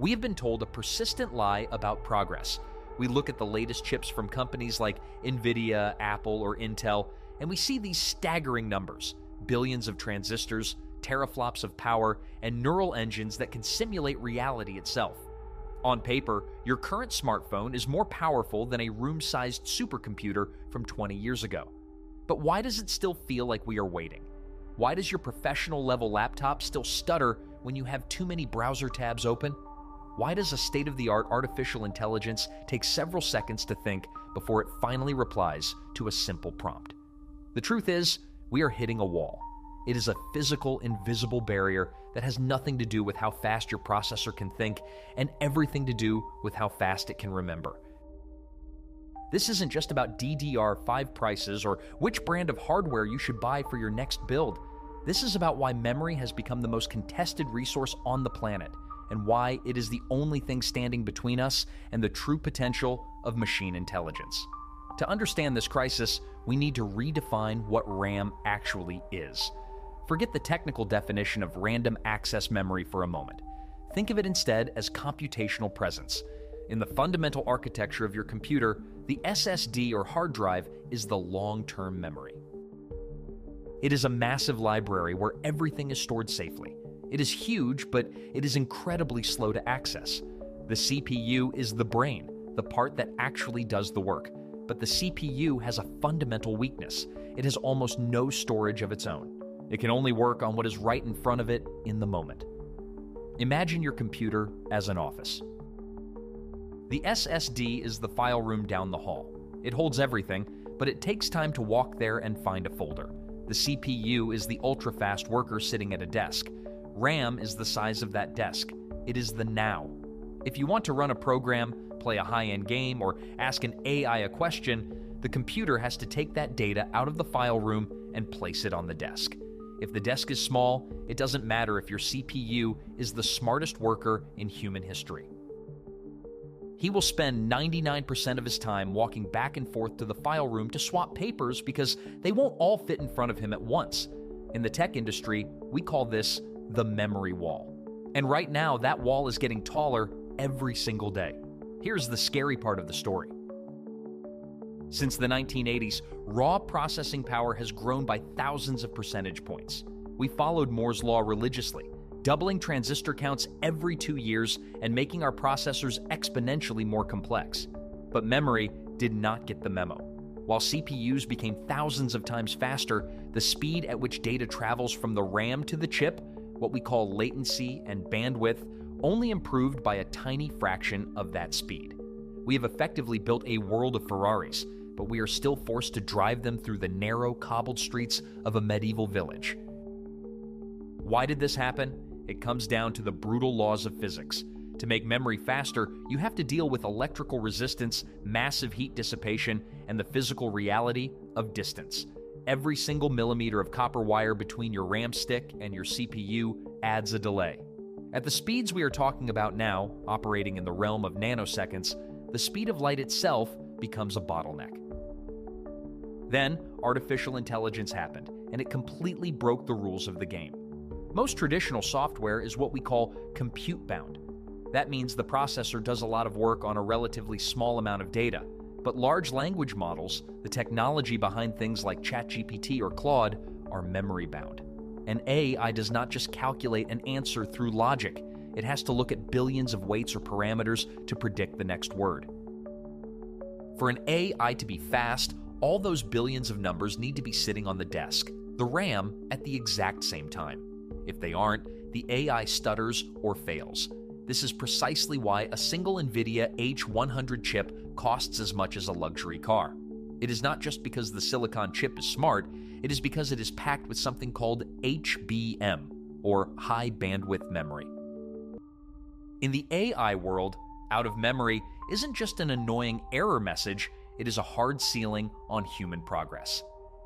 We have been told a persistent lie about progress. We look at the latest chips from companies like Nvidia, Apple, or Intel, and we see these staggering numbers: billions of transistors, teraflops of power, and neural engines that can simulate reality itself. On paper, your current smartphone is more powerful than a room-sized supercomputer from 20 years ago. But why does it still feel like we are waiting? Why does your professional-level laptop still stutter when you have too many browser tabs open? Why does a state-of-the-art artificial intelligence take several seconds to think before it finally replies to a simple prompt? The truth is, we are hitting a wall. It is a physical, invisible barrier that has nothing to do with how fast your processor can think and everything to do with how fast it can remember. This isn't just about DDR5 prices or which brand of hardware you should buy for your next build. This is about why memory has become the most contested resource on the planet, and why it is the only thing standing between us and the true potential of machine intelligence. To understand this crisis, we need to redefine what RAM actually is. Forget the technical definition of random access memory for a moment. Think of it instead as computational presence. In the fundamental architecture of your computer, the SSD or hard drive is the long-term memory. It is a massive library where everything is stored safely. It is huge, but it is incredibly slow to access. The CPU is the brain, the part that actually does the work. But the CPU has a fundamental weakness. It has almost no storage of its own. It can only work on what is right in front of it in the moment. Imagine your computer as an office. The SSD is the file room down the hall. It holds everything, but it takes time to walk there and find a folder. The CPU is the ultra-fast worker sitting at a desk. RAM is the size of that desk. It is the now. If you want to run a program, play a high-end game, or ask an AI a question, the computer has to take that data out of the file room and place it on the desk. If the desk is small, it doesn't matter if your CPU is the smartest worker in human history. He will spend 99% of his time walking back and forth to the file room to swap papers because they won't all fit in front of him at once. In the tech industry, we call this the memory wall. And right now, that wall is getting taller every single day. Here's the scary part of the story. Since the 1980s, raw processing power has grown by thousands of percentage points. We followed Moore's law religiously, doubling transistor counts every 2 years and making our processors exponentially more complex. But memory did not get the memo. While CPUs became thousands of times faster, the speed at which data travels from the RAM to the chip, what we call latency and bandwidth, only improved by a tiny fraction of that speed. We have effectively built a world of Ferraris, but we are still forced to drive them through the narrow, cobbled streets of a medieval village. Why did this happen? It comes down to the brutal laws of physics. To make memory faster, you have to deal with electrical resistance, massive heat dissipation, and the physical reality of distance. Every single millimeter of copper wire between your RAM stick and your CPU adds a delay. At the speeds we are talking about now, operating in the realm of nanoseconds, the speed of light itself becomes a bottleneck. Then, artificial intelligence happened, and it completely broke the rules of the game. Most traditional software is what we call compute-bound. That means the processor does a lot of work on a relatively small amount of data. But large language models, the technology behind things like ChatGPT or Claude, are memory-bound. An AI does not just calculate an answer through logic. It has to look at billions of weights or parameters to predict the next word. For an AI to be fast, all those billions of numbers need to be sitting on the desk, the RAM, at the exact same time. If they aren't, the AI stutters or fails. This is precisely why a single NVIDIA H100 chip costs as much as a luxury car. It is not just because the silicon chip is smart, it is because it is packed with something called HBM, or high bandwidth memory. In the AI world, out of memory isn't just an annoying error message, it is a hard ceiling on human progress.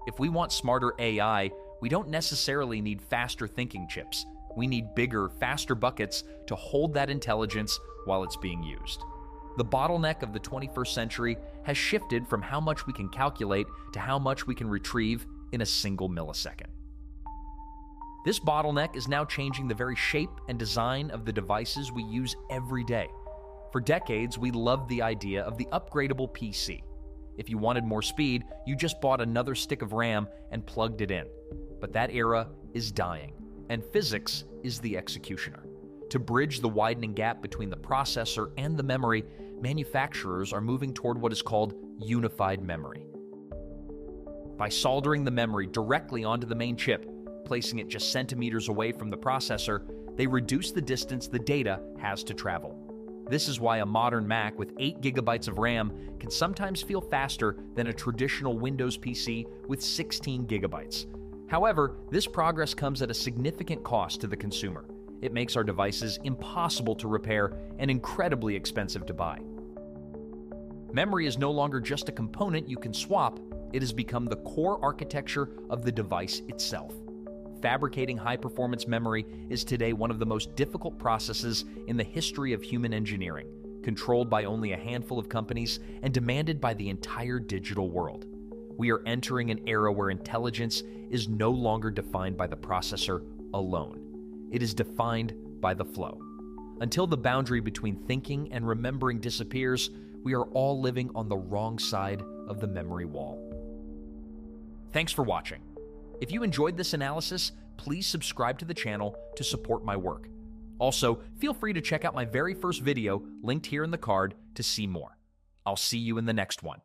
If we want smarter AI, we don't necessarily need faster thinking chips. We need bigger, faster buckets to hold that intelligence while it's being used. The bottleneck of the 21st century has shifted from how much we can calculate to how much we can retrieve in a single millisecond. This bottleneck is now changing the very shape and design of the devices we use every day. For decades, we loved the idea of the upgradable PC. If you wanted more speed, you just bought another stick of RAM and plugged it in. But that era is dying, and physics is the executioner. To bridge the widening gap between the processor and the memory, manufacturers are moving toward what is called unified memory. By soldering the memory directly onto the main chip, placing it just centimeters away from the processor, they reduce the distance the data has to travel. This is why a modern Mac with 8 gigabytes of RAM can sometimes feel faster than a traditional Windows PC with 16 gigabytes. However, this progress comes at a significant cost to the consumer. It makes our devices impossible to repair and incredibly expensive to buy. Memory is no longer just a component you can swap, it has become the core architecture of the device itself. Fabricating high-performance memory is today one of the most difficult processes in the history of human engineering, controlled by only a handful of companies and demanded by the entire digital world. We are entering an era where intelligence is no longer defined by the processor alone. It is defined by the flow. Until the boundary between thinking and remembering disappears, we are all living on the wrong side of the memory wall. Thanks for watching. If you enjoyed this analysis, please subscribe to the channel to support my work. Also, feel free to check out my very first video linked here in the card to see more. I'll see you in the next one.